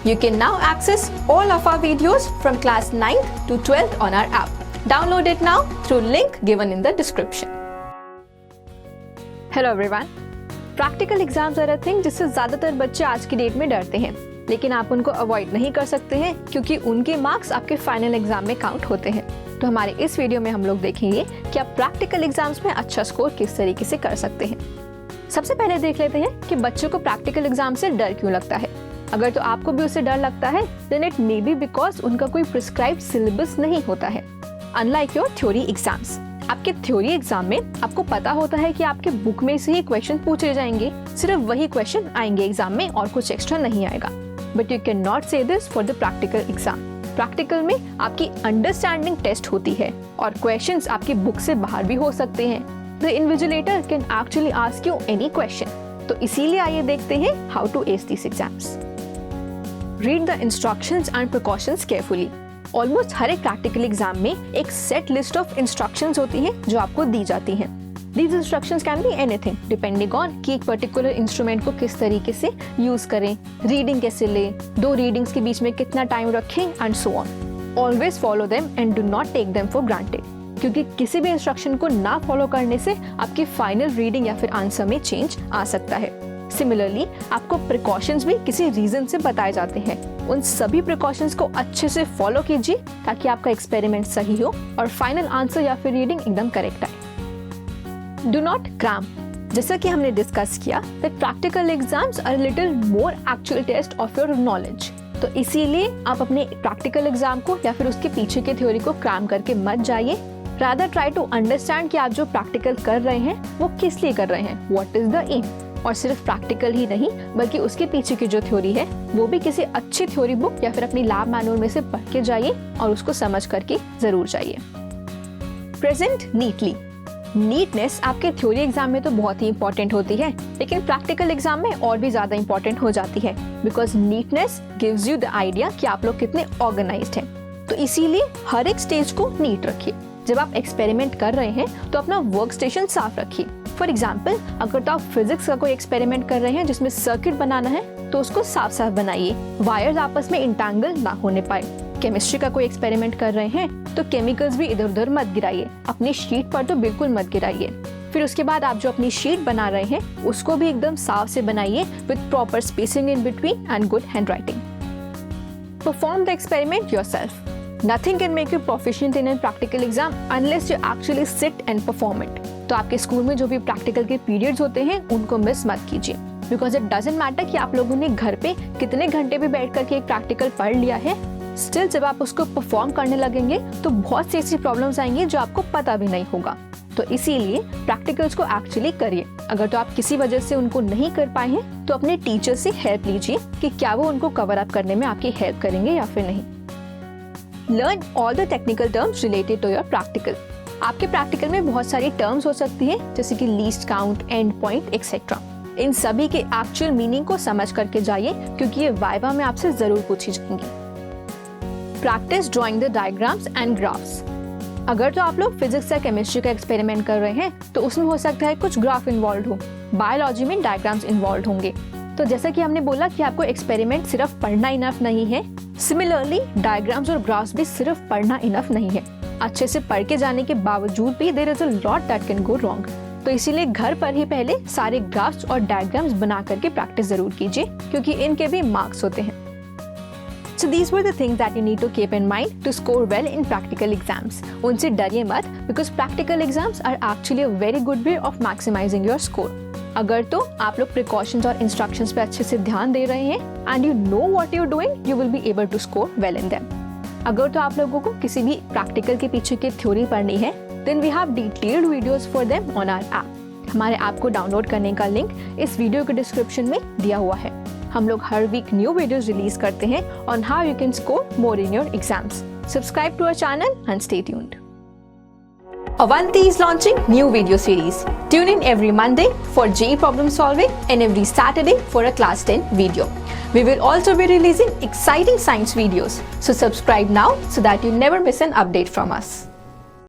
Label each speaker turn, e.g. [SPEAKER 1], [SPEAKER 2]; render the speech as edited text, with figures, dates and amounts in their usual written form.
[SPEAKER 1] You can now access all of our videos from class 9th to 12th on our app. Download it now through link given in the description. Hello everyone. Practical exams are a thing जिससे ज़्यादातर बच्चे आज की date में डरते हैं, लेकिन आप उनको अवॉइड नहीं कर सकते हैं क्योंकि उनके मार्क्स आपके फाइनल एग्जाम में काउंट होते हैं। तो हमारे इस वीडियो में हम लोग देखेंगे कि आप प्रैक्टिकल एग्जाम्स में अच्छा स्कोर किस तरीके से कर सकते हैं। सबसे पहले देख लेते हैं कि बच्चों को प्रैक्टिकल एग्जाम से डर क्यों लगता है। अगर तो आपको भी उससे डर लगता है, then it may be because उनका कोई प्रिस्क्राइब्ड सिलेबस नहीं होता है। Unlike your theory exams, आपके थ्योरी एग्जाम में आपको पता होता है कि आपके बुक में से ही क्वेश्चन पूछे जाएंगे, सिर्फ वही क्वेश्चन आएंगे एग्जाम में और कुछ एक्स्ट्रा नहीं आएगा। बट यू कैन नॉट से this for the practical exam. Practical में आपकी अंडरस्टैंडिंग टेस्ट होती है और क्वेश्चंस आपकी बुक से बाहर भी हो सकते हैं। The invigilator can actually ask you any question. तो इसीलिए आइए देखते हैं how to ace this exams. Read the instructions and precautions carefully. Almost हर एक प्रैक्टिकल एग्जाम में एक सेट लिस्ट ऑफ इंस्ट्रक्शंस होती हैं जो आपको दी जाती हैं। These instructions can be anything depending on कि एक पर्टिकुलर इंस्ट्रूमेंट को किस तरीके से यूज करें, रीडिंग कैसे लें, 2 रीडिंग्स के बीच में कितना टाइम रखें and so on. Always follow them and do not take them for granted, क्योंकि किसी भी इंस्ट्रक्शन को ना फॉलो करने से आपकी फाइनल रीडिंग या फिर आंसर में चेंज आ सकता है। सिमिलरली आपको प्रिकॉशंस भी किसी रीजन से बताए जाते हैं। उन सभी प्रिकॉशंस को अच्छे से फॉलो कीजिए ताकि आपका एक्सपेरिमेंट सही हो और फाइनल आंसर या फिर रीडिंग एकदम करेक्ट आए। Do not cram. जैसा कि हमने डिस्कस किया that practical exams are little more actual test of your knowledge, तो इसीलिए आप अपने प्रैक्टिकल एग्जाम को या फिर उसके पीछे के थ्योरी को क्रैम करके मत जाइए। रादर ट्राई टू अंडरस्टैंड कि आप जो प्रैक्टिकल कर रहे हैं वो किस लिए कर रहे हैं, व्हाट इज द एम। और सिर्फ प्रैक्टिकल ही नहीं बल्कि उसके पीछे की जो थ्योरी है वो भी किसी अच्छी थ्योरी बुक या फिर अपनी लैब मैनुअल में से पढ़ के जाइए और उसको समझ करके जरूर जाइए। Present neatly. नीटनेस आपके थ्योरी एग्जाम में तो बहुत ही इंपॉर्टेंट होती है, लेकिन प्रैक्टिकल एग्जाम में और भी ज्यादा इंपॉर्टेंट हो जाती है, because neatness gives you the idea कि आप लोग कितने ऑर्गेनाइज्ड हैं। तो इसीलिए हर एक स्टेज को नीट रखिए। जब आप एक्सपेरिमेंट कर रहे हैं तो अपना वर्क स्टेशन साफ रखिए। फॉर एग्जाम्पल, अगर तो आप फिजिक्स का कोई एक्सपेरिमेंट कर रहे हैं जिसमें सर्किट बनाना है तो उसको साफ साफ बनाइए, वायर्स आपस में इंटैंगल ना होने पाए। केमिस्ट्री का कोई एक्सपेरिमेंट कर रहे हैं तो केमिकल्स भी इधर उधर मत गिराइए, अपनी शीट पर तो बिल्कुल मत गिराइए। फिर उसके बाद आप जो अपनी शीट बना रहे हैं उसको भी एकदम साफ से बनाइए with proper spacing in between and good handwriting. Perform the experiment yourself. Nothing can make you proficient in a practical exam unless you actually sit and perform it. तो आपके स्कूल में जो भी प्रैक्टिकल के पीरियड्स होते हैं उनको miss मत कीजिए, बिकॉज इट डजंट मैटर कि आप लोगों ने घर पे कितने घंटे भी बैठ करके एक प्रैक्टिकल पढ़ लिया है, स्टिल जब आप उसको परफॉर्म करने लगेंगे तो बहुत सी ऐसी प्रॉब्लम्स आएंगी जो आपको पता भी नहीं होगा। तो इसीलिए प्रैक्टिकल्स को एक्चुअली करिए। अगर तो आप किसी वजह से उनको नहीं कर पाए हैं तो अपने टीचर से हेल्प लीजिए कि क्या वो उनको कवर अप करने में आपकी हेल्प करेंगे या फिर नहीं। Learn all the technical terms related to your practical. आपके प्रैक्टिकल में बहुत सारी टर्म्स हो सकती हैं जैसे कि least count, end point etcetera. इन सभी के एक्चुअल मीनिंग को समझ करके जाइए क्योंकि ये वाइवा में आपसे जरूर पूछी जाएंगी। Practice drawing the diagrams and graphs. अगर तो आप लोग फिजिक्स या केमिस्ट्री का एक्सपेरिमेंट कर रहे हैं तो उसमें हो सकता है कुछ ग्राफ इन्वॉल्व हो, बायोलॉजी में डायग्राम्स इन्वॉल्व होंगे। तो जैसा कि हमने बोला कि आपको एक्सपेरिमेंट सिर्फ पढ़ना इनफ नहीं है, सिमिलरली डायग्राम्स और ग्राफ्स भी सिर्फ पढ़ना इनफ नहीं है। अच्छे से पढ़ के जाने के बावजूद भी there is a lot that can go wrong. तो इसीलिए घर पर ही पहले सारे ग्राफ्स और डायग्राम्स बना करके प्रैक्टिस जरूर कीजिए क्योंकि इनके भी मार्क्स होते हैं। So these were the things that you need to keep in mind to score well in practical exams. उनसे डरिए मत because practical exams are actually a very good way of maximizing your score. अगर तो आप लोग precautions और instructions पे अच्छे से ध्यान दे रहे हैं and you know what you doing, you will be able to score well in them. अगर तो आप लोगों को किसी भी प्रैक्टिकल के पीछे की थ्योरी पढ़नी है then we have detailed videos for them on our app. हमारे ऐप को डाउनलोड करने का लिंक इस वीडियो के डिस्क्रिप्शन में दिया हुआ है। हम लोग हर वीक न्यू वीडियोस रिलीज करते हैं on how you can score more in your exams. Subscribe to our channel and stay tuned. Avanti is launching new video series. Tune in every Monday for JEE problem solving and every Saturday for a class 10 video. We will also be releasing exciting science videos. So subscribe now so that you never miss an update from us.